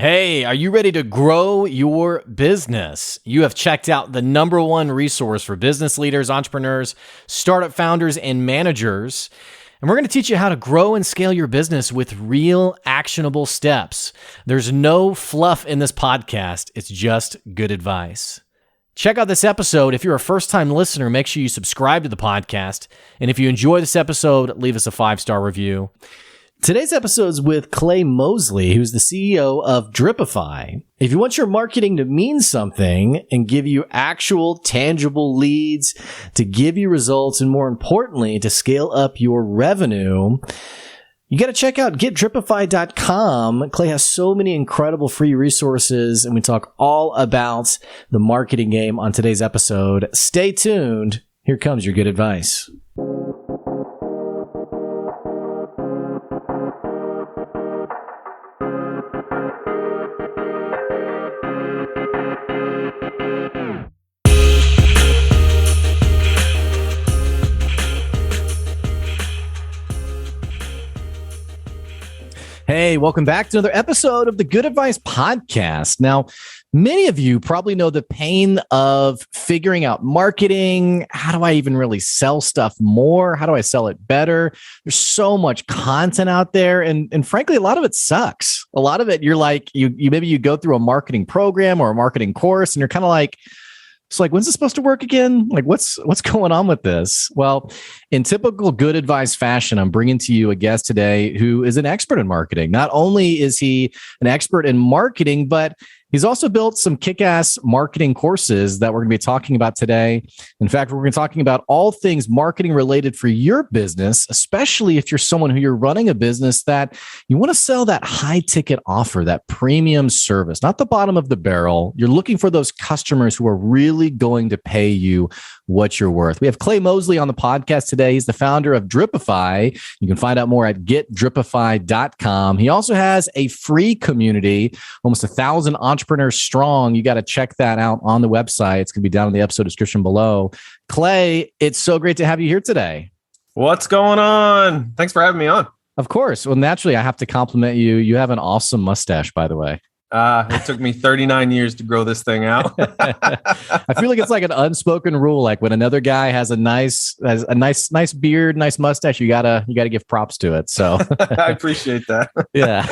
Hey, are you ready to grow your business? You have checked out the number one resource for business leaders, entrepreneurs, startup founders, and managers. And we're going to teach you how to grow and scale your business with real actionable steps. There's no fluff in this podcast. It's just good advice. Check out this episode. If you're a first-time listener, make sure you subscribe to the podcast. And if you enjoy this episode, leave us a 5-star review. Today's episode is with Clay Mosley, who's the CEO of Dripify. If you want your marketing to mean something and give you actual, tangible leads, to give you results, and more importantly, to scale up your revenue, you got to check out getdripify.com. Clay has so many incredible free resources, and we talk all about the marketing game on today's episode. Stay tuned. Here comes your good advice. Hey, welcome back to another episode of the Good Advice Podcast. Now, many of you probably know the pain of figuring out marketing. How do I even really sell stuff more? How do I sell it better? There's so much content out there. And frankly, a lot of it sucks. A lot of it, you're like, maybe you go through a marketing program or a marketing course and you're kind of like, it's like, when's this supposed to work again? Like, what's going on with this? Well, in typical Good Advice fashion, I'm bringing to you a guest today who is an expert in marketing. Not only is he an expert in marketing, but he's also built some kick-ass marketing courses that we're going to be talking about today. In fact, we're going to be talking about all things marketing related for your business, especially if you're someone who you're running a business that you want to sell that high-ticket offer, that premium service, not the bottom of the barrel. You're looking for those customers who are really going to pay you what you're worth. We have Clay Mosley on the podcast today. He's the founder of Dripify. You can find out more at getdripify.com. He also has a free community, almost 1,000 entrepreneurs strong. You got to check that out on the website. It's going to be down in the episode description below. Clay, it's so great to have you here today. What's going on? Thanks for having me on. Of course. Well, naturally, I have to compliment you. You have an awesome mustache, by the way. It took me 39 years to grow this thing out. I feel like it's like an unspoken rule. Like when another guy has a nice beard, nice mustache, you gotta give props to it. So I appreciate that. Yeah.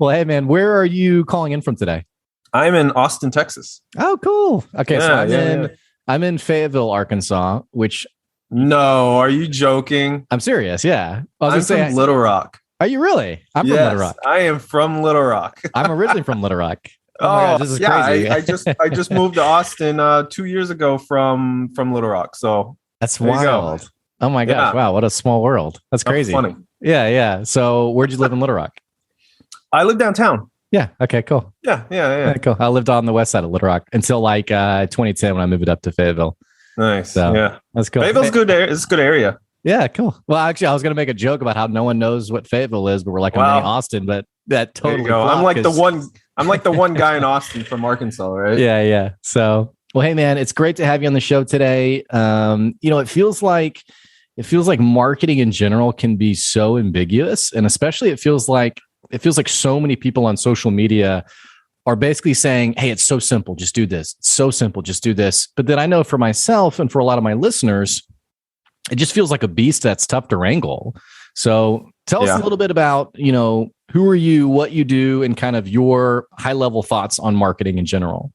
Well, hey man, where are you calling in from today? I'm in Austin, Texas. Oh, cool. Okay, yeah, so I'm in Fayetteville, Arkansas. Which no, are you joking? I'm serious. Yeah, I'm from Little Rock. Are you really? I'm from Little Rock. I am from Little Rock. I'm originally from Little Rock. Oh my gosh, this is crazy. I just moved to Austin 2 years ago from Little Rock. So that's wild. Oh my gosh! Wow, what a small world. That's crazy. Funny. Yeah. So where'd you live in Little Rock? I live downtown. Yeah. Okay. Cool. Yeah. Cool. I lived on the west side of Little Rock until like 2010 when I moved up to Fayetteville. Nice. So, yeah, that's cool. Fayetteville's good. It's a good area. Yeah, cool. Well, actually, I was going to make a joke about how no one knows what Fayetteville is, but we're like a mini Austin. But that totally. There you go. I'm like the one guy in Austin from Arkansas, right? Yeah. So, well, hey man, it's great to have you on the show today. It feels like marketing in general can be so ambiguous, and especially it feels like so many people on social media are basically saying, "Hey, it's so simple, just do this. It's so simple, just do this." But then I know for myself and for a lot of my listeners, it just feels like a beast that's tough to wrangle. So tell us a little bit about, who are you, what you do, and kind of your high level thoughts on marketing in general.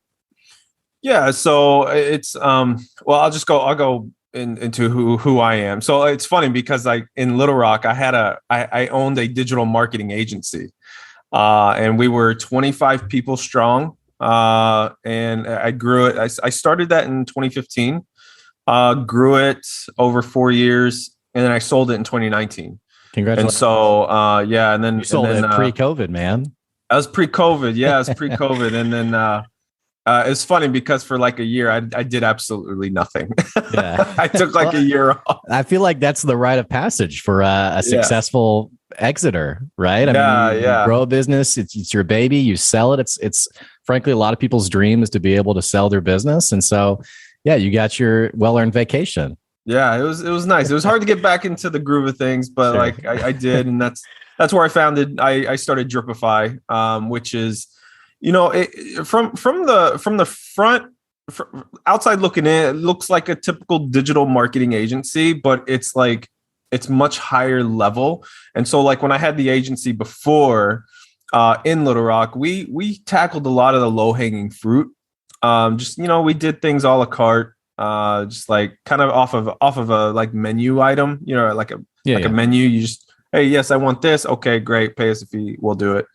Yeah. So it's, I'll go into who I am. So it's funny because in Little Rock, I owned a digital marketing agency and we were 25 people strong. And I grew it. I started that in 2015. Grew it over 4 years, and then I sold it in 2019. Congratulations! And so, and then you sold it pre-COVID, man. I was pre-COVID. Yeah, I was pre-COVID, and then it's funny because for like a year, I did absolutely nothing. Yeah, I took like a year off. I feel like that's the rite of passage for a successful exiter, right? I mean, you grow a business. It's your baby. You sell it. It's frankly a lot of people's dream is to be able to sell their business, and so. Yeah, you got your well-earned vacation. Yeah, it was nice. It was hard to get back into the groove of things, but I did, and that's where I founded. I started Dripify, which is, from the front, outside looking in, it looks like a typical digital marketing agency, but it's much higher level. And so, like when I had the agency before, in Little Rock, we tackled a lot of the low hanging fruit. We did things a la carte, just like kind of off of a like menu item, a menu. You just, hey, yes, I want this. Okay, great. Pay us a fee. We'll do it.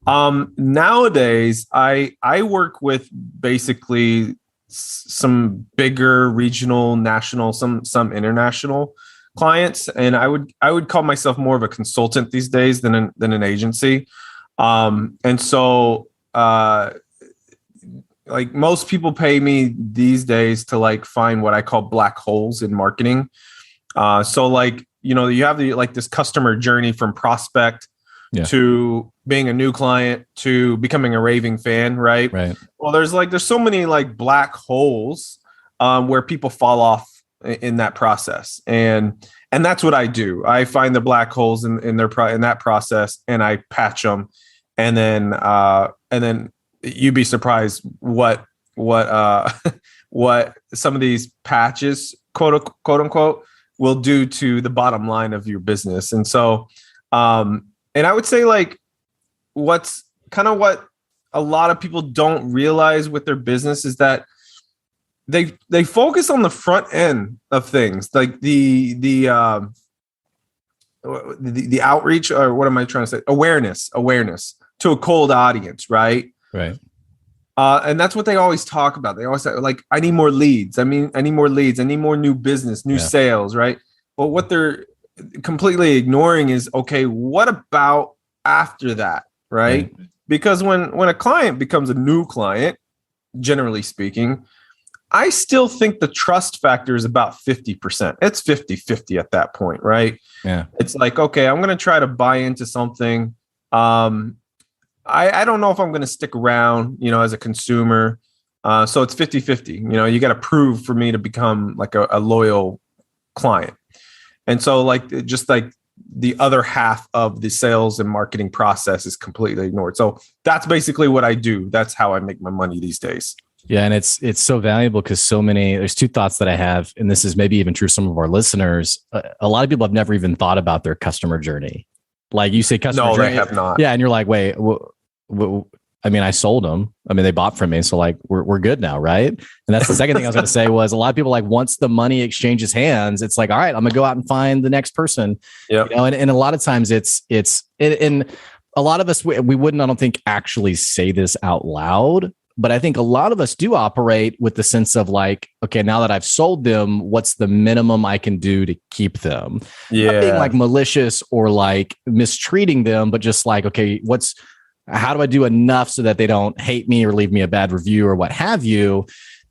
Nowadays, I work with basically some bigger regional, national, some international clients, and I would call myself more of a consultant these days than an agency. And so, like most people pay me these days to like find what I call black holes in marketing. So like, you have this customer journey from prospect to being a new client to becoming a raving fan. Right. Well, there's so many like black holes, where people fall off in that process. And that's what I do. I find the black holes in that process, and I patch them. And then you'd be surprised what what some of these patches, quote unquote, will do to the bottom line of your business. And so, and I would say like what a lot of people don't realize with their business is that they focus on the front end of things, like the outreach, or what am I trying to say? Awareness to a cold audience, right? Right. And that's what they always talk about. They always say, like, I need more leads. I need more leads. I need more new business, new sales, right? But what they're completely ignoring is, okay, what about after that, right? Because when a client becomes a new client, generally speaking, I still think the trust factor is about 50%. It's 50-50 at that point, right? Yeah. It's like, okay, I'm going to try to buy into something. I don't know if I'm going to stick around, as a consumer. So it's 50-50. You got to prove for me to become like a loyal client. And so like, just like the other half of the sales and marketing process is completely ignored. So that's basically what I do. That's how I make my money these days. Yeah. And it's so valuable because there's two thoughts that I have, and this is maybe even true for some of our listeners. A lot of people have never even thought about their customer journey. Like you say customer journey. No, they have not. Yeah. And you're like, wait, I sold them. They bought from me. So like, we're good now. Right. And that's the second thing I was going to say was a lot of people like once the money exchanges hands, it's like, all right, I'm gonna go out and find the next person. Yeah. And a lot of times it's and a lot of us, we wouldn't, I don't think actually say this out loud, but I think a lot of us do operate with the sense of like, okay, now that I've sold them, what's the minimum I can do to keep them? Yeah. Not being like malicious or like mistreating them, but just like, okay, how do I do enough so that they don't hate me or leave me a bad review or what have you?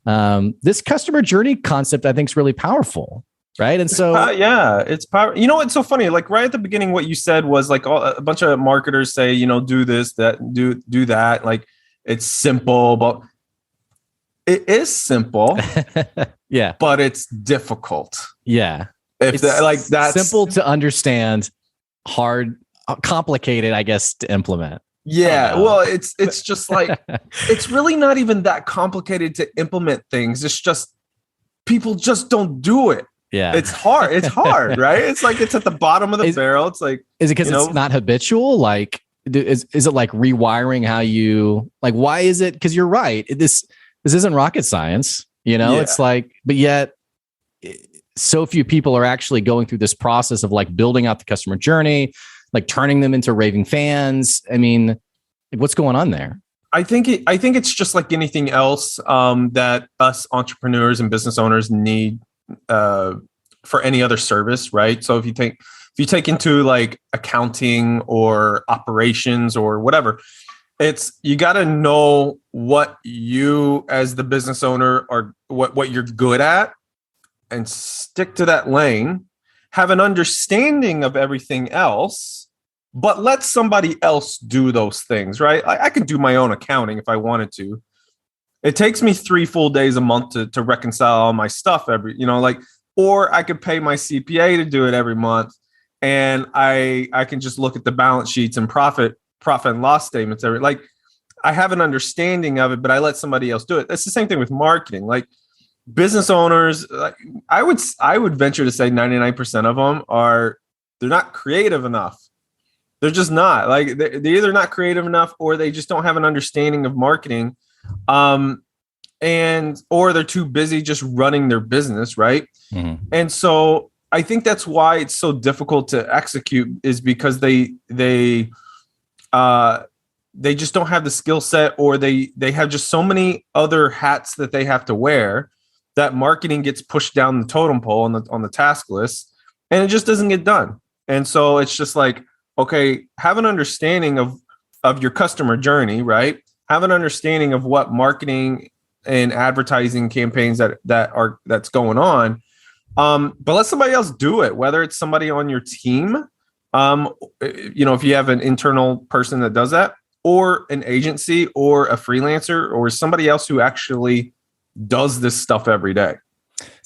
This customer journey concept, I think, is really powerful. Right. And so, it's power. It's so funny. Like right at the beginning, what you said was like a bunch of marketers say, do this, that, do that. Like it's simple, but it is simple. Yeah. But it's difficult. Yeah. That's simple to understand, hard, complicated, I guess, to implement. Yeah. Well, it's just like, it's really not even that complicated to implement things. It's just, people just don't do it. Yeah. It's hard. It's hard, right? It's like, it's at the bottom of the barrel. It's like, is it because it's not habitual? Like, is it like rewiring how you, like, why is it? Because you're right. This isn't rocket science, it's like, but yet so few people are actually going through this process of like building out the customer journey, like turning them into raving fans. What's going on there? I think it's just like anything else that us entrepreneurs and business owners need for any other service, right? So if you take into like accounting or operations or whatever, you got to know what you as the business owner are, what you're good at, and stick to that lane. Have an understanding of everything else, but let somebody else do those things, right? I could do my own accounting if I wanted to. It takes me 3 full days a month to reconcile all my stuff or I could pay my CPA to do it every month. and I can just look at the balance sheets and profit and loss statements. Like I have an understanding of it, but I let somebody else do it. That's the same thing with marketing. Like business owners, like I would venture to say 99% of them they're not creative enough. They're just not. Like they're either not creative enough or they just don't have an understanding of marketing. Or they're too busy just running their business, right? Mm-hmm. And so I think that's why it's so difficult to execute, is because they just don't have the skill set, or they have just so many other hats that they have to wear that marketing gets pushed down the totem pole on the task list, and it just doesn't get done. And so it's just like, okay, have an understanding of your customer journey, right? Have an understanding of what marketing and advertising campaigns that's going on. But let somebody else do it, whether it's somebody on your team, if you have an internal person that does that, or an agency or a freelancer or somebody else who actually does this stuff every day.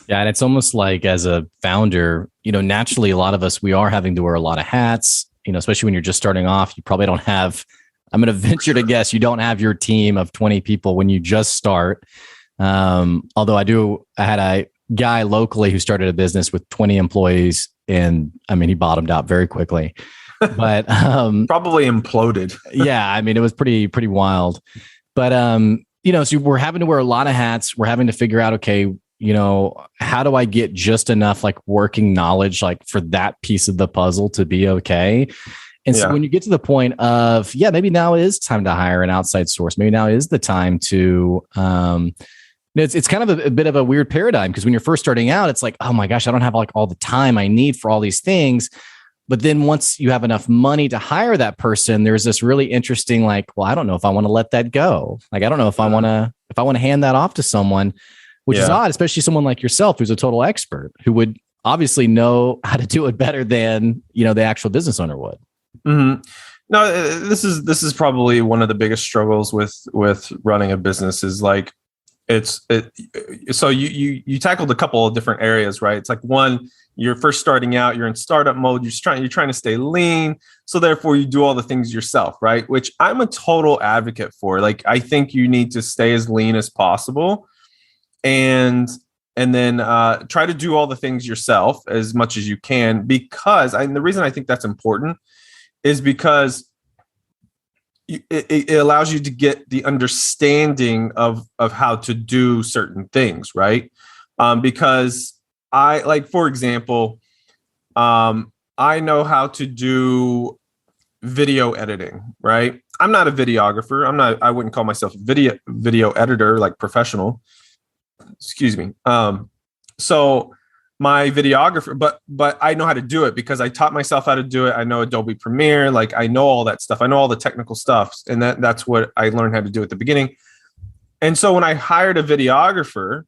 Yeah. And it's almost like, as a founder, naturally, a lot of us, we are having to wear a lot of hats, especially when you're just starting off. You probably don't have, I'm going to venture to guess, you don't have your team of 20 people when you just start. Although I had a guy locally who started a business with 20 employees, and he bottomed out very quickly, but probably imploded. Yeah. It was pretty wild, but so we're having to wear a lot of hats. We're having to figure out, okay, how do I get just enough like working knowledge, like for that piece of the puzzle to be okay? And so when you get to the point of, maybe now it is time to hire an outside source. Maybe now is the time to, it's kind of a bit of a weird paradigm, because when you're first starting out, it's like, oh my gosh, I don't have like all the time I need for all these things. But then once you have enough money to hire that person, there's this really interesting, like, well, I don't know if I want to let that go. Like, I don't know if I want to hand that off to someone, which is odd, especially someone like yourself, who's a total expert, who would obviously know how to do it better than, the actual business owner would. Mm-hmm. No, this is probably one of the biggest struggles with running a business, is like, so you tackled a couple of different areas, right? It's like, one, you're first starting out, you're in startup mode, you're trying to stay lean. So therefore you do all the things yourself, right? Which I'm a total advocate for. Like, I think you need to stay as lean as possible, and then try to do all the things yourself as much as you can, because the reason I think that's important is because it allows you to get the understanding of how to do certain things, right? Because for example, I know how to do video editing, right? I'm not a videographer. I wouldn't call myself a video editor, like professional. Excuse me. So my videographer, but I know how to do it because I taught myself how to do it. I know Adobe Premiere, like I know all that stuff. I know all the technical stuff, and that's what I learned how to do at the beginning. And so when I hired a videographer,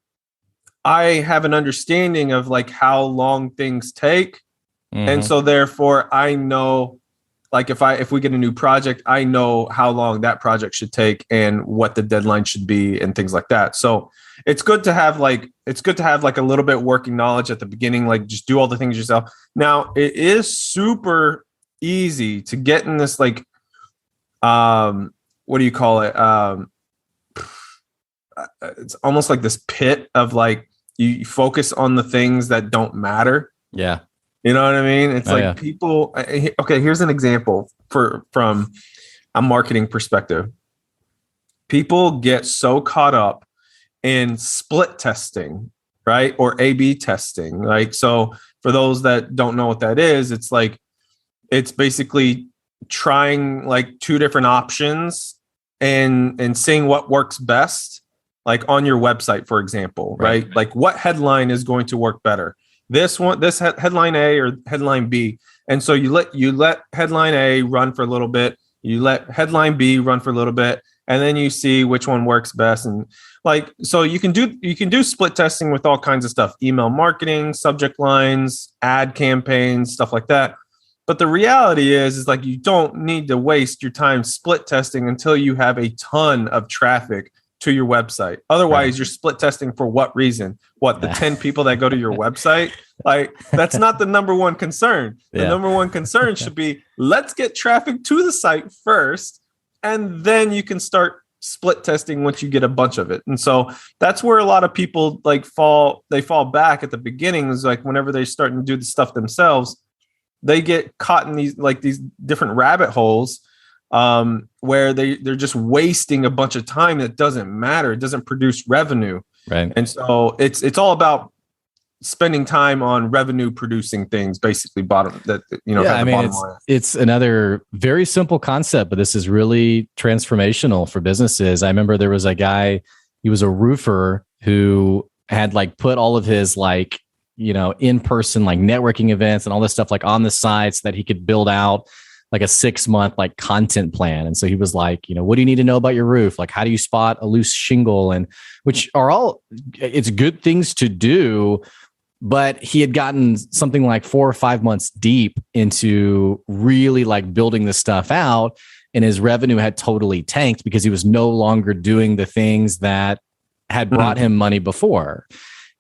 I have an understanding of like how long things take. Mm-hmm. And so therefore I know, like if we get a new project, I know how long that project should take and what the deadline should be and things like that. So it's good to have like a little bit working knowledge at the beginning, like just do all the things yourself. Now it is super easy to get in this, like, what do you call it? It's almost like this pit of like, you focus on the things that don't matter. Yeah. You know what I mean? It's people. Okay, here's an example from a marketing perspective. People get so caught up in split testing, right? Or A/B testing. Like, so for those that don't know what that is, it's like, it's basically trying like two different options and seeing what works best, like on your website, for example, right? Like what headline is going to work better? This headline A or headline B. And so you let headline A run for a little bit, you let headline B run for a little bit, and then you see which one works best. And like, so you can do split testing with all kinds of stuff, email marketing, subject lines, ad campaigns, stuff like that. But the reality is like, you don't need to waste your time split testing until you have a ton of traffic to your website. Otherwise, you're split testing for what reason? What, the 10 people that go to your website? Like, that's not the number one concern. The number one concern should be, let's get traffic to the site first, and then you can start split testing once you get a bunch of it. And so that's where a lot of people fall back at the beginning, is like whenever they start to do the stuff themselves, they get caught in these different rabbit holes where they're just wasting a bunch of time that doesn't matter. It doesn't produce revenue. Right. And so it's all about spending time on revenue producing things, basically bottom line. It's another very simple concept, but this is really transformational for businesses. I remember there was a guy, he was a roofer who had put all of his in-person networking events and all this stuff on the site so that he could build out a 6-month content plan. And so he was what do you need to know about your roof? How do you spot a loose shingle? And which are all, it's good things to do, but he had gotten something 4 or 5 months deep into really building this stuff out, and his revenue had totally tanked because he was no longer doing the things that had brought him money before.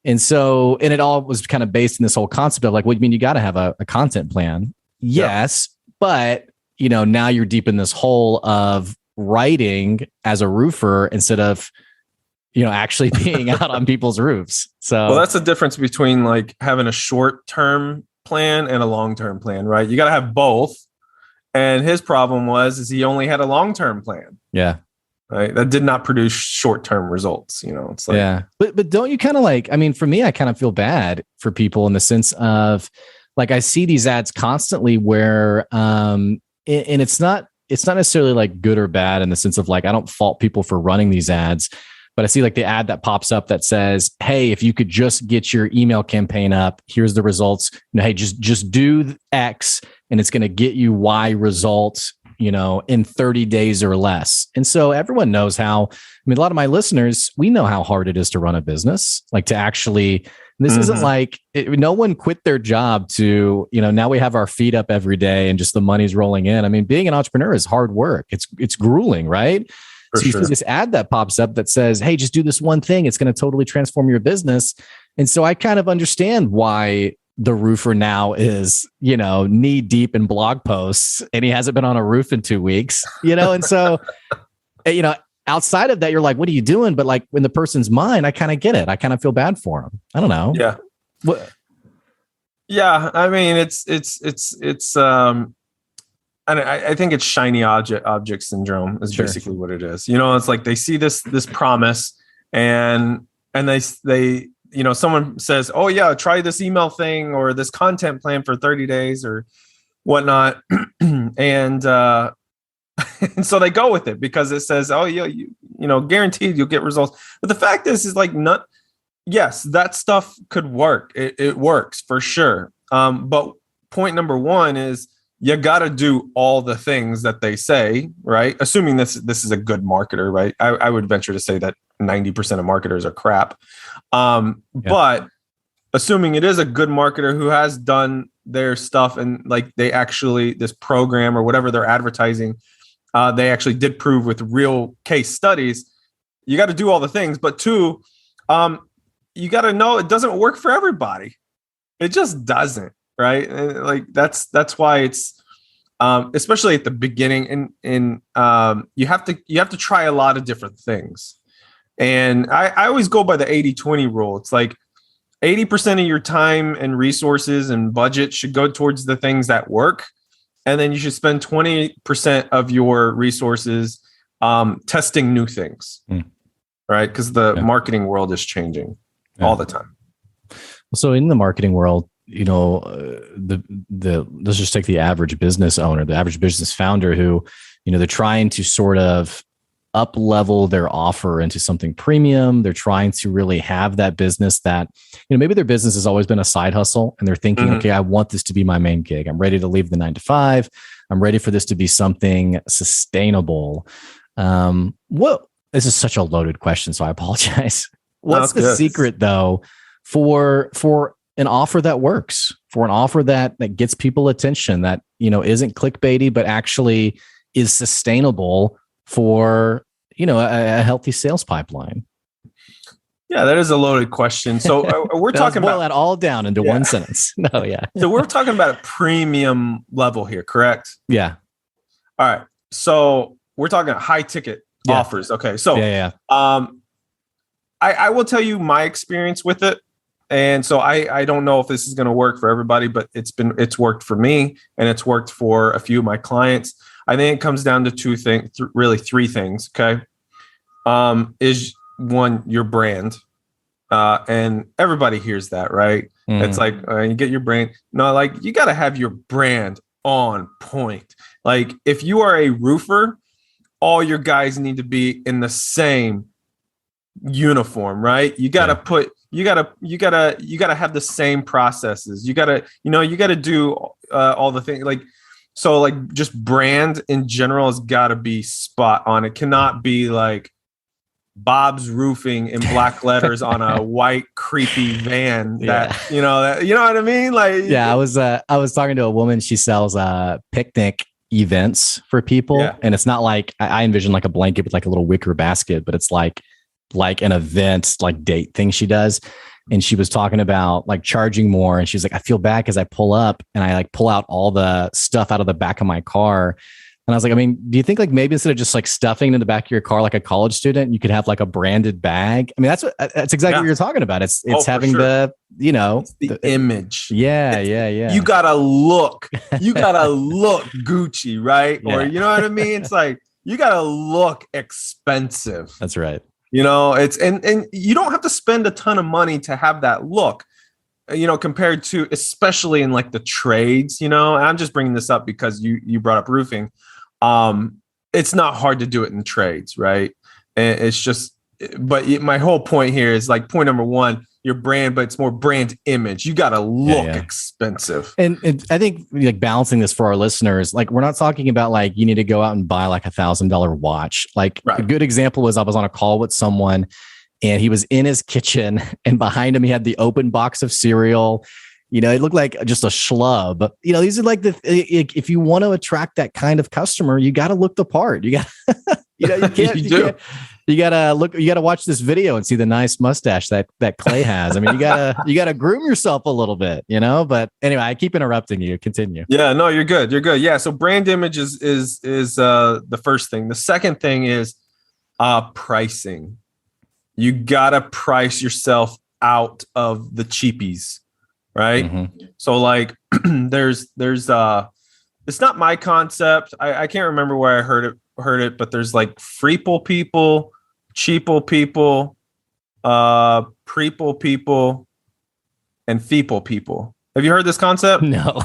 And so, and it all was kind of based in this whole concept of what do you mean you got to have a content plan? Yes. But, now you're deep in this hole of writing as a roofer instead of, actually being out on people's roofs. So, well, that's the difference between having a short-term plan and a long-term plan, right? You got to have both. And his problem is he only had a long-term plan. Yeah. Right. That did not produce short-term results. It's but don't you kind of for me, I kind of feel bad for people in the sense of I see these ads constantly where, and it's not necessarily good or bad in the sense of I don't fault people for running these ads, but I see the ad that pops up that says, hey, if you could just get your email campaign up, here's the results. Hey, just do X and it's going to get you Y results, in 30 days or less. And so everyone knows how, a lot of my listeners, we know how hard it is to run a business, to actually, this isn't no one quit their job to, now we have our feet up every day and just the money's rolling in. Being an entrepreneur is hard work. It's grueling, right? So you see this ad that pops up that says, hey, just do this one thing. It's going to totally transform your business. And so I kind of understand why the roofer now is, knee deep in blog posts and he hasn't been on a roof in 2 weeks, and so, outside of that, you're what are you doing? But in the person's mind, I kind of get it. I kind of feel bad for him. I don't know. Yeah. What? Yeah. And I think it's shiny object syndrome is basically what it is. It's they see this promise and they someone says, oh yeah, try this email thing or this content plan for 30 days or whatnot. And so they go with it because it says, oh yeah, guaranteed you'll get results. But the fact is not, yes, that stuff could work. It works for sure. But point number one is, you got to do all the things that they say, right? Assuming this is a good marketer, right? I would venture to say that 90% of marketers are crap. But assuming it is a good marketer who has done their stuff and they actually, this program or whatever they're advertising, they actually did prove with real case studies, you got to do all the things. But two, you got to know it doesn't work for everybody. It just doesn't. Right. And that's why it's especially at the beginning and you have to try a lot of different things. And I always go by the 80-20 rule. It's 80% of your time and resources and budget should go towards the things that work. And then you should spend 20% of your resources testing new things. Right. Because the marketing world is changing all the time. So in the marketing world, let's just take the average business owner, the average business founder who, they're trying to sort of up level their offer into something premium. They're trying to really have that business that, maybe their business has always been a side hustle and they're thinking, okay, I want this to be my main gig. I'm ready to leave the 9 to 5. I'm ready for this to be something sustainable. This is such a loaded question, so I apologize. What's the secret though for an offer that works, for an offer that gets people attention, that, isn't clickbaity, but actually is sustainable for a healthy sales pipeline? Yeah, that is a loaded question. So we're talking boil about that all down into one sentence. No, yeah. So we're talking about a premium level here, correct? Yeah. All right. So we're talking high ticket offers. Okay. So I will tell you my experience with it. And so I don't know if this is going to work for everybody, but it's worked for me and it's worked for a few of my clients. I think it comes down to two things, really three things. Okay. Is one, your brand. And everybody hears that, right? It's like you get your brand. No, like you got to have your brand on point. Like if you are a roofer, all your guys need to be in the same uniform, right? You got to you got to have the same processes. You got to do all the things like just brand in general has got to be spot on. It cannot be like Bob's Roofing in black letters on a white creepy van that you know what I mean? Like I was talking to a woman. She sells picnic events for people, and it's not like I envision like a blanket with like a little wicker basket, but it's like an event like date thing she does. And she was talking about like charging more, and she's like, I feel bad because I pull up and I like pull out all the stuff out of the back of my car. And I was like, I mean, do you think like maybe instead of just like stuffing in the back of your car like a college student, you could have like a branded bag? I mean, that's exactly what you're talking about. It's having the image. Yeah. You gotta look Gucci, right? Yeah. Or you know what I mean? It's like you gotta look expensive. That's right. It's and you don't have to spend a ton of money to have that look. Compared to especially in like the trades, and I'm just bringing this up because you brought up roofing. It's not hard to do it in trades, right? And it's just, but my whole point here is like point number one, your brand, but it's more brand image. You got to look expensive. And I think like balancing this for our listeners, like we're not talking about like you need to go out and buy like $1,000 watch. Like a good example was I was on a call with someone and he was in his kitchen and behind him, he had the open box of cereal. It looked like just a schlub. These are like if you want to attract that kind of customer, you got to look the part. You got, you can't, you got to watch this video and see the nice mustache that Clay has. I mean, you got to groom yourself a little bit, but anyway, I keep interrupting you. Continue. Yeah, no, you're good. You're good. Yeah. So brand image is the first thing. The second thing is pricing. You got to price yourself out of the cheapies. Right. Mm-hmm. So like there's it's not my concept. I can't remember where I heard it, but there's like freeple people, cheaple people, preeple people, and feeple people. Have you heard this concept? No. All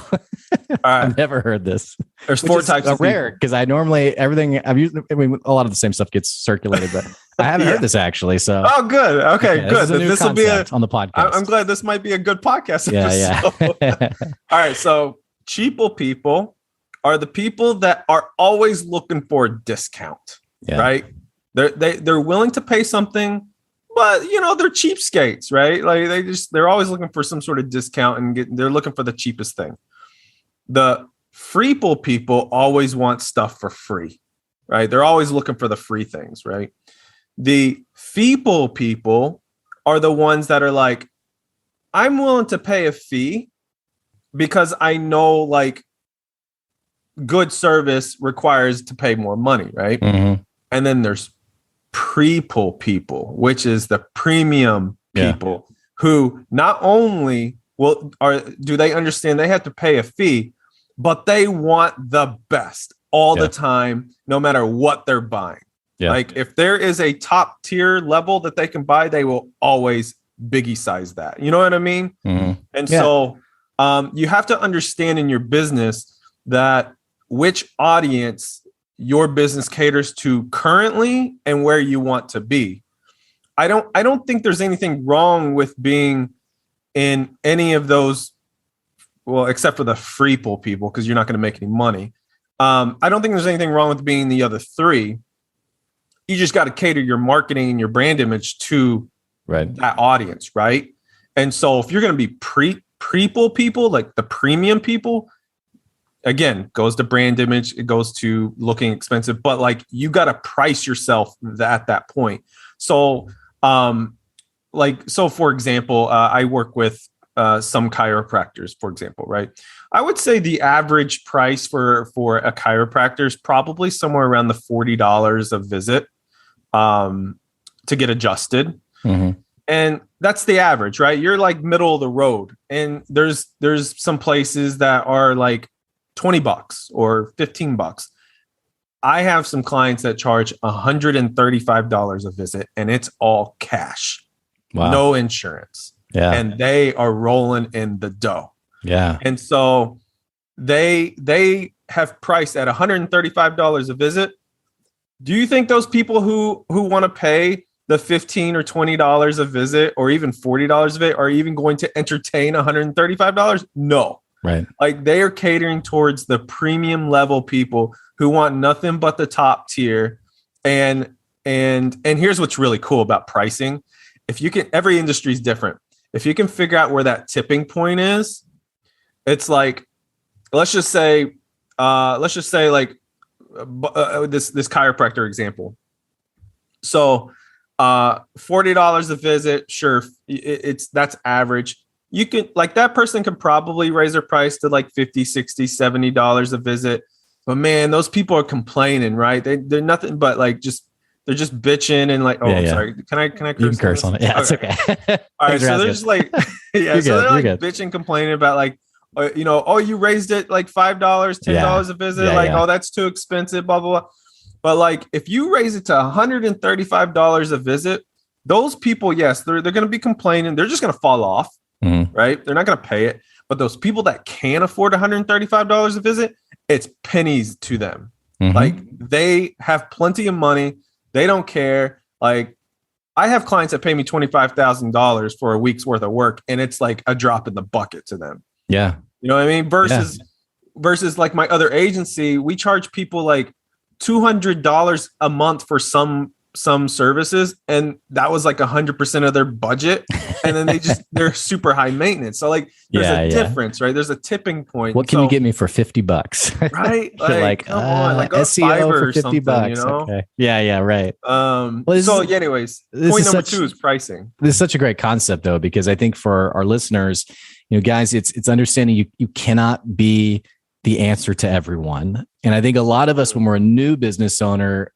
right. I've never heard this. There's four types of rare because I normally I've used. I mean, a lot of the same stuff gets circulated, but I haven't heard this actually. So good. Okay, good. This will be on the podcast. I'm glad this might be a good podcast episode. Yeah. All right. So cheaple people are the people that are always looking for a discount. Yeah. Right. They're willing to pay something. But they're cheapskates, right? Like they're always looking for some sort of discount and they're looking for the cheapest thing. The freeple people always want stuff for free, right? They're always looking for the free things, right? The feeple people are the ones that are like, I'm willing to pay a fee because I know like good service requires to pay more money, right? Mm-hmm. And then there's preeple people, which is the premium people who not only do they understand they have to pay a fee, but they want the best all the time, no matter what they're buying. Yeah. Like if there is a top tier level that they can buy, they will always biggie size that. You know what I mean? Mm-hmm. And so you have to understand in your business that which audience your business caters to currently and where you want to be. I don't think there's anything wrong with being in any of those, well, except for the freeple people, because you're not going to make any money. I don't think there's anything wrong with being the other three. You just got to cater your marketing and your brand image to that audience, right? And so if you're going to be preeple people, like the premium people, again, goes to brand image, it goes to looking expensive, but like you got to price yourself at that point. So, so for example, I work with some chiropractors, for example, right? I would say the average price for a chiropractor is probably somewhere around the $40 a visit to get adjusted. Mm-hmm. And that's the average, right? You're like middle of the road. And there's some places that are like $20 or $15. I have some clients that charge $135 a visit, and it's all cash. Wow. No insurance. Yeah. And they are rolling in the dough. Yeah. And so they have priced at $135 a visit. Do you think those people who want to pay the $15 or $20 a visit, or even $40 a visit, are even going to entertain $135? No. Right. Like, they are catering towards the premium level people who want nothing but the top tier. And here's what's really cool about pricing. If you can, every industry is different. If you can figure out where that tipping point is, it's like, let's just say like this chiropractor example. So $40 a visit, sure, that's average. You can, like, that person can probably raise their price to like $50, $60, $70 a visit. But man, those people are complaining, right? They're nothing but like they're just bitching and like, sorry. Can I curse? You can curse on it. Yeah, it's okay. All right. So they're just like, yeah. So they're like bitching, complaining about like, you raised it like $5, $10 a visit. Oh, that's too expensive, blah, blah, blah. But like, if you raise it to $135 a visit, those people, yes, they're going to be complaining. They're just going to fall off, right? They're not going to pay it. But those people that can afford $135 a visit, it's pennies to them. Like, they have plenty of money. They don't care. Like, I have clients that pay me $25,000 for a week's worth of work, and it's like a drop in the bucket to them. Yeah. You know what I mean? Versus like my other agency, we charge people like $200 a month for some services, and that was like 100% of their budget. And then they're super high maintenance. So like, there's a difference, right? There's a tipping point. What can you get me for $50? Right? Like come on, like SEO for $50. You know? Okay. Yeah. Right. Anyways, point number 2 is pricing. This is such a great concept, though, because I think for our listeners, guys, it's understanding you cannot be the answer to everyone. And I think a lot of us, when we're a new business owner,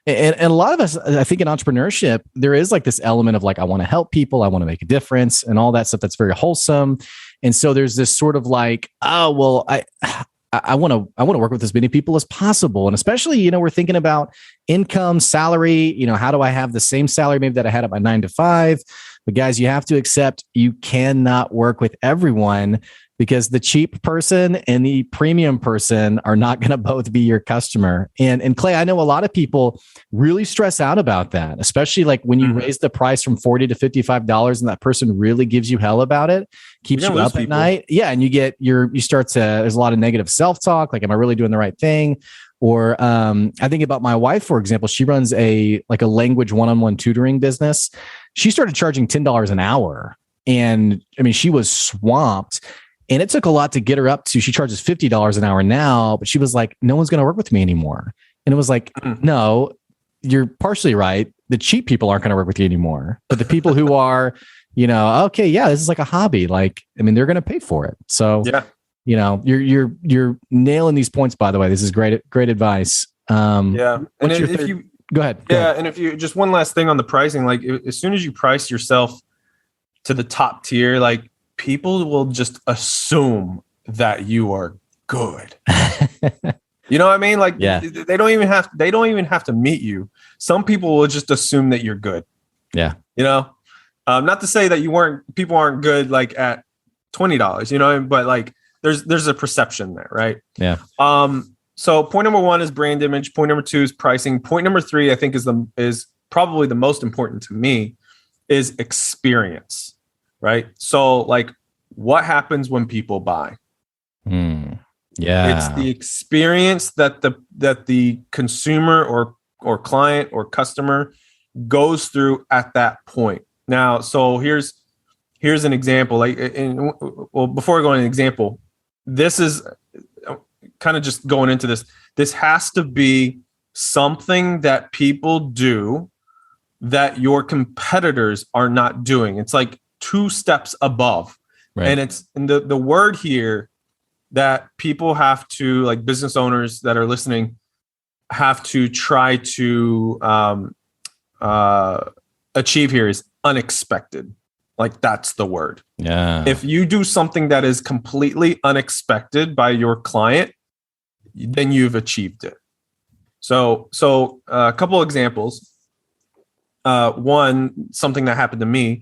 and a lot of us, I think in entrepreneurship, there is like this element of like, I want to help people, I want to make a difference, and all that stuff that's very wholesome. And so there's this sort of like, oh, well, I want to work with as many people as possible. And especially, we're thinking about income, salary, how do I have the same salary maybe that I had at my 9 to 5? But guys, you have to accept you cannot work with everyone, because the cheap person and the premium person are not going to both be your customer. And Clay, I know a lot of people really stress out about that, especially like when you raise the price from $40 to $55 and that person really gives you hell about it, keeps you up at night. Yeah. And there's a lot of negative self-talk. Like, am I really doing the right thing? Or I think about my wife, for example. She runs a language one-on-one tutoring business. She started charging $10 an hour. And I mean, she was swamped. And it took a lot to get her up to, she charges $50 an hour now, but she was like, no one's going to work with me anymore. And it was like, no, you're partially right. The cheap people aren't going to work with you anymore. But the people who are, okay, yeah, this is like a hobby. Like, I mean, they're going to pay for it. So, you're nailing these points, by the way. This is great advice. And if you go ahead. And if you just one last thing on the pricing, like as soon as you price yourself to the top tier, like, people will just assume that you are good. You know what I mean? Like, they don't even have to meet you. Some people will just assume that you're good. Yeah. Not to say that people aren't good, like at $20, but like there's a perception there. Right. Yeah. So point number 1 is brand image. Point number 2 is pricing. Point number 3, I think is probably the most important to me, is experience. Right. So like, what happens when people buy? Yeah. It's the experience that the consumer or client or customer goes through at that point. Now, so here's an example. Like, before I go into an example, this is kind of just going into this, this has to be something that people do that your competitors are not doing. It's like 2 steps above. Right. And the word here that people have to, like business owners that are listening, have to try to achieve here is unexpected. Like that's the word. Yeah. If you do something that is completely unexpected by your client, then you've achieved it. So a couple of examples. One, something that happened to me.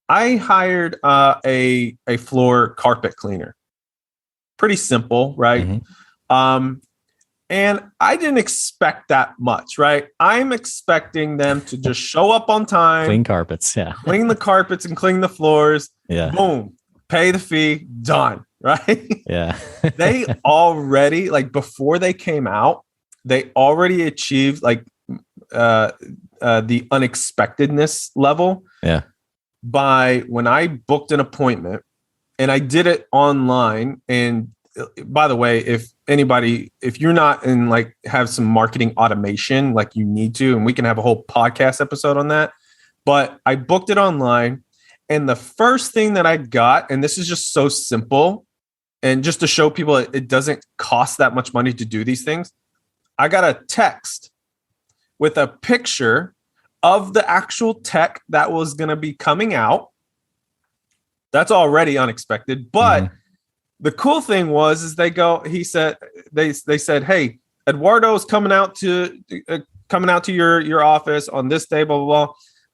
I hired a floor carpet cleaner. Pretty simple, right? Mm-hmm. And I didn't expect that much, right? I'm expecting them to just show up on time, clean carpets, clean the carpets and clean the floors. Yeah. Boom, pay the fee, done, right? Yeah. They already, like before they came out, they already achieved like the unexpectedness level. Yeah. By when I booked an appointment, and I did it online. And by the way, if you're not in like have some marketing automation, like you need to, and we can have a whole podcast episode on that. But I booked it online, and the first thing that I got, and this is just so simple, and just to show people it doesn't cost that much money to do these things, I got a text with a picture of the actual tech that was going to be coming out. That's already unexpected. But the cool thing was, they said, hey, Eduardo's coming out to your office on this day, blah, blah,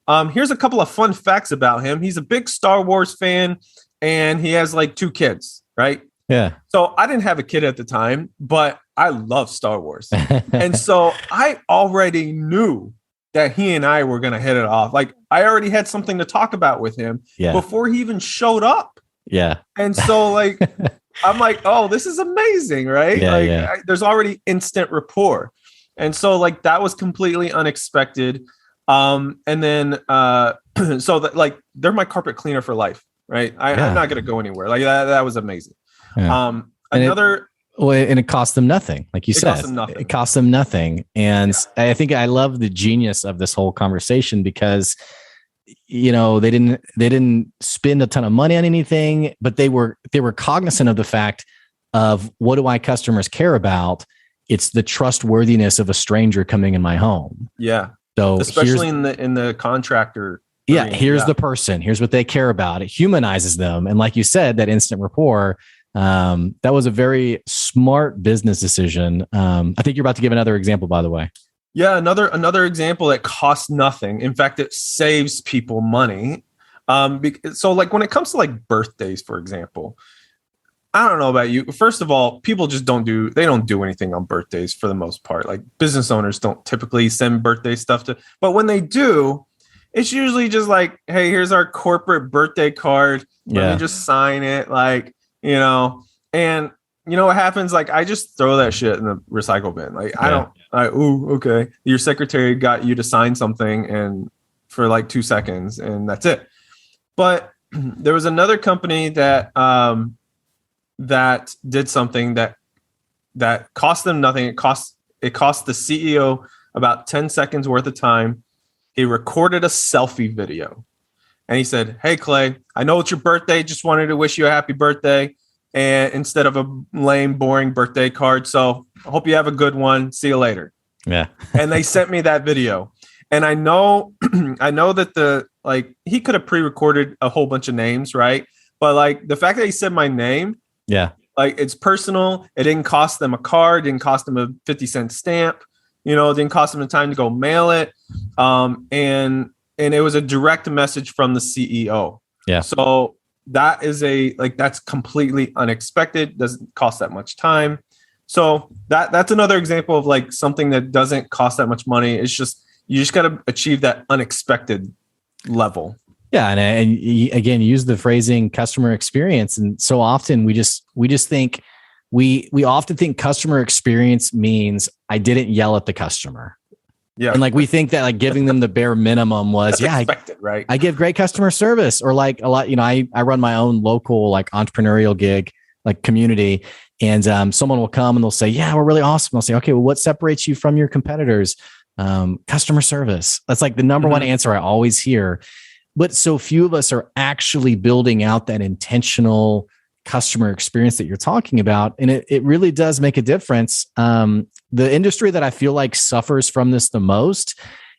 blah. Here's a couple of fun facts about him. He's a big Star Wars fan, and he has like 2 kids, right? Yeah. So I didn't have a kid at the time, but I love Star Wars. And so I already knew that he and I were going to hit it off. Like I already had something to talk about with him before he even showed up. Yeah. And so like, I'm like, oh, this is amazing. Right. Yeah, there's already instant rapport. And so like, that was completely unexpected. And then, so that like, they're my carpet cleaner for life. Right. I'm not going to go anywhere. Like that was amazing. Yeah. And it cost them nothing. Like you said, it cost them nothing. And I think I love the genius of this whole conversation because, you know, they didn't spend a ton of money on anything, but they were cognizant of the fact of what do my customers care about? It's the trustworthiness of a stranger coming in my home. Yeah. So especially in the contractor. Yeah. Here's the person. Here's what they care about. It humanizes them. And like you said, that instant rapport, that was a very smart business decision. I think you're about to give another example, by the way. Yeah, another example that costs nothing. In fact, it saves people money. So like when it comes to like birthdays, for example, I don't know about you. First of all, people just don't do anything on birthdays for the most part. Like business owners don't typically send birthday stuff but when they do, it's usually just like, hey, here's our corporate birthday card. Let me just sign it. Like, you know, and you know what happens? Like, I just throw that shit in the recycle bin. Like, okay. Your secretary got you to sign something and for like 2 seconds and that's it. But there was another company that did something that cost them nothing. It cost the CEO about 10 seconds worth of time. He recorded a selfie video. And he said, hey, Clay, I know it's your birthday. Just wanted to wish you a happy birthday. And instead of a lame, boring birthday card. So I hope you have a good one. See you later. Yeah. And they sent me that video. And I know that he could have pre-recorded a whole bunch of names, right? But like the fact that he said my name, like it's personal. It didn't cost them a card, didn't cost them a 50-cent stamp, you know, it didn't cost them the time to go mail it. And it was a direct message from the CEO. Yeah. So that is that's completely unexpected. Doesn't cost that much time. So that's another example of like something that doesn't cost that much money. It's just, you just got to achieve that unexpected level. Yeah. And again, use the phrasing customer experience. And so often we just think, we often think customer experience means I didn't yell at the customer. Yeah. And like, we think that like giving them the bare minimum was, expected, right? I give great customer service, or like a lot, you know, I run my own local like entrepreneurial gig. like community, and someone will come and they'll say, yeah, we're really awesome. I'll say, okay, well, what separates you from your competitors? Customer service. That's like the number one answer I always hear. But so few of us are actually building out that intentional customer experience that you're talking about. And it really does make a difference. The industry that I feel like suffers from this the most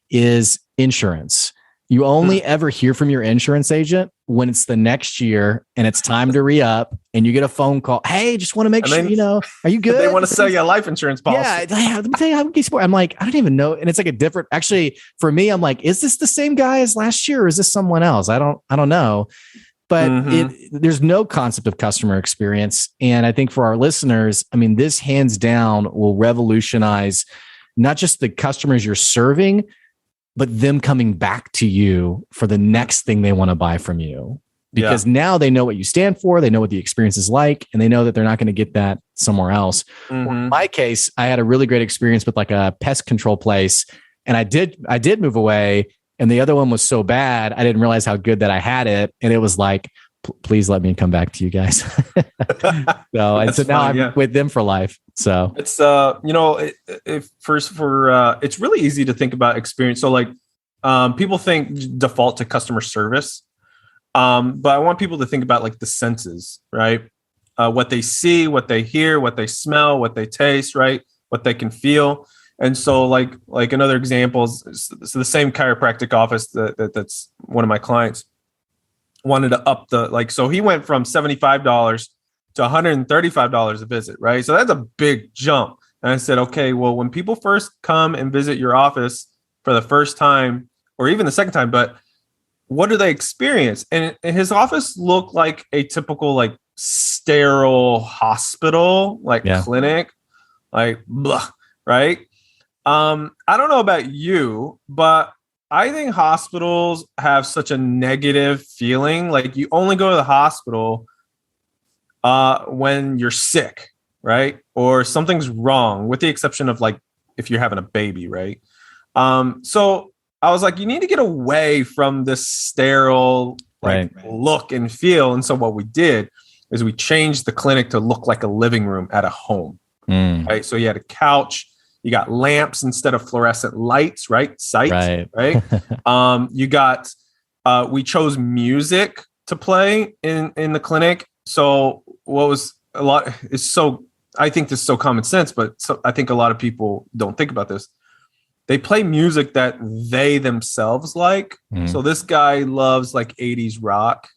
is insurance. You only ever hear from your insurance agent when it's the next year and it's time to re-up and you get a phone call. Hey, just want to make sure, are you good? They want to sell you a life insurance policy. Yeah. Let me tell you how we support. I'm like, I don't even know. And it's like a different, actually for me, I'm like, is this the same guy as last year or is this someone else? I don't know. But there's no concept of customer experience. And I think for our listeners, I mean, this hands down will revolutionize not just the customers you're serving, but them coming back to you for the next thing they want to buy from you. Because now they know what you stand for, they know what the experience is like, and they know that they're not going to get that somewhere else. Well, in my case, I had a really great experience with like a pest control place, and I did move away, and the other one was so bad, I didn't realize how good that I had it, and it was like, please let me come back to you guys. So now I'm with them for life. So it's it's really easy to think about experience. So like people think default to customer service, but I want people to think about like the senses, right? What they see, what they hear, what they smell, what they taste, right? What they can feel. And so like another example is so the same chiropractic office that's one of my clients wanted to up so he went from $75 to $135 a visit, right? So that's a big jump. And I said, okay, well, when people first come and visit your office for the first time, or even the second time, but what do they experience? And his office looked like a typical like sterile hospital, clinic, like blah, right? I don't know about you, but I think hospitals have such a negative feeling. Like you only go to the hospital when you're sick, right? Or something's wrong, with the exception of like if you're having a baby, right? So I was like, you need to get away from this sterile look and feel. And so what we did is we changed the clinic to look like a living room at a home, right? So you had a couch. You got lamps instead of fluorescent lights, right? Sight, right? You got, we chose music to play in the clinic. So what was a lot is so, I think this is so common sense, but I think a lot of people don't think about this. They play music that they themselves like. So this guy loves like 80s rock,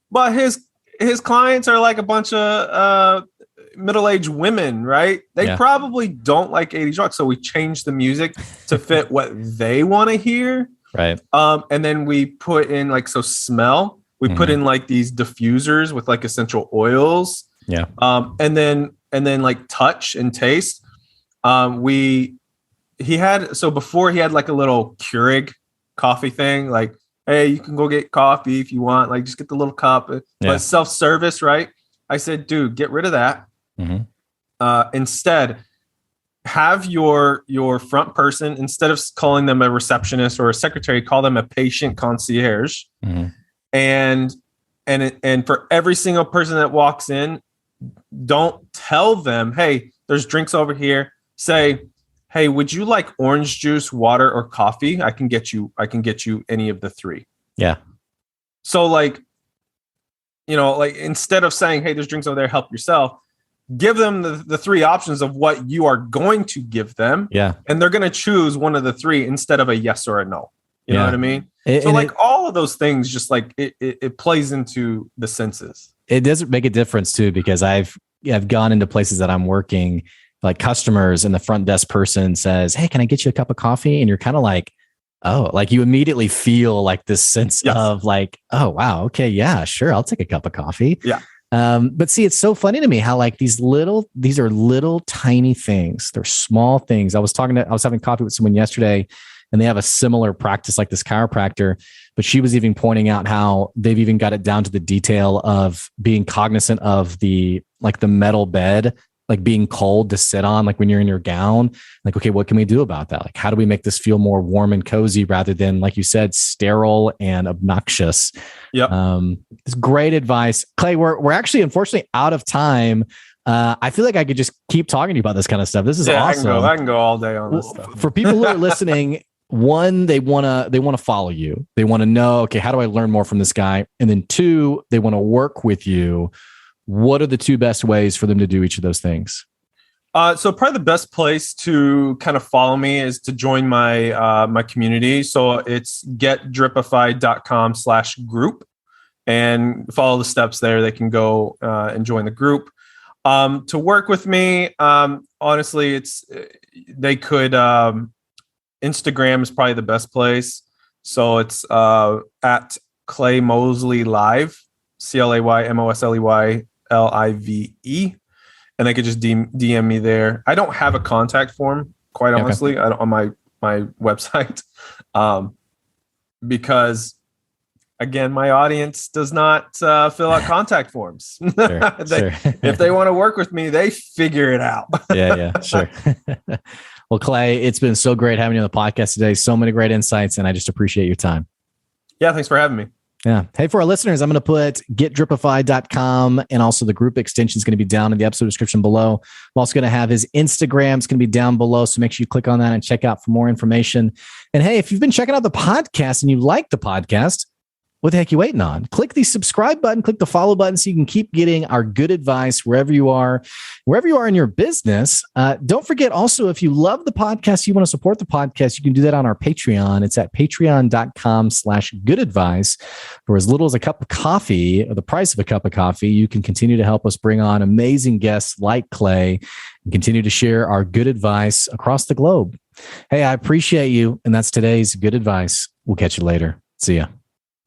but his clients are like a bunch of, middle-aged women, right? They probably don't like 80s rock. So we changed the music to fit what they want to hear. Right. And then we put in smell. We put in like these diffusers with like essential oils. Yeah. And then like touch and taste. Before he had like a little Keurig coffee thing. Like, hey, you can go get coffee if you want. Like just get the little cup. But self-service, right? I said, dude, get rid of that. Instead, have your front person, instead of calling them a receptionist or a secretary, call them a patient concierge. And for every single person that walks in, don't tell them, hey, there's drinks over here. Say, hey, would you like orange juice, water, or coffee? I can get you any of the three. Yeah. So instead of saying, hey, there's drinks over there, help yourself, give them the three options of what you are going to give them. Yeah. And they're going to choose one of the three instead of a yes or a no. You know what I mean? All of those things, just like it plays into the senses. It does make a difference too, because I've gone into places that I'm working, like customers, and the front desk person says, hey, can I get you a cup of coffee? And you're kind of like, oh, like you immediately feel like this sense of like, oh, wow. Okay. Yeah, sure. I'll take a cup of coffee. Yeah. But see, it's so funny to me how like these are little tiny things. They're small things. I was having coffee with someone yesterday, and they have a similar practice like this chiropractor, but she was even pointing out how they've even got it down to the detail of being cognizant of the metal bed like being cold to sit on, like when you're in your gown, like, okay, what can we do about that? Like, how do we make this feel more warm and cozy rather than, like you said, sterile and obnoxious? Yep. It's great advice. Clay, we're actually unfortunately out of time. I feel like I could just keep talking to you about this kind of stuff. This is awesome. I can go all day on this stuff. For people who are listening, one, they want to follow you. They want to know, okay, how do I learn more from this guy? And then two, they want to work with you. What are the two best ways for them to do each of those things? So probably the best place to kind of follow me is to join my my community. So it's getdripify.com/group, and follow the steps there. They can go and join the group. To work with me, honestly, they could Instagram is probably the best place. So it's at Clay Mosley Live, ClayMosley LIVE, and they could just DM me there. I don't have a contact form, quite honestly, on my website, because again, my audience does not fill out contact forms. Sure. If they want to work with me, they figure it out. Yeah, sure. Well, Clay, it's been so great having you on the podcast today. So many great insights, and I just appreciate your time. Yeah, thanks for having me. Yeah. Hey, for our listeners, I'm going to put getdripify.com, and also the group extension is going to be down in the episode description below. I'm also going to have his Instagram. It's going to be down below. So make sure you click on that and check out for more information. And hey, if you've been checking out the podcast and you like the podcast, what the heck are you waiting on? Click the subscribe button, click the follow button so you can keep getting our good advice wherever you are in your business. Don't forget also, if you love the podcast, you want to support the podcast, you can do that on our Patreon. It's at patreon.com/goodadvice. For as little as a cup of coffee, or the price of a cup of coffee, you can continue to help us bring on amazing guests like Clay and continue to share our good advice across the globe. Hey, I appreciate you. And that's today's good advice. We'll catch you later. See ya.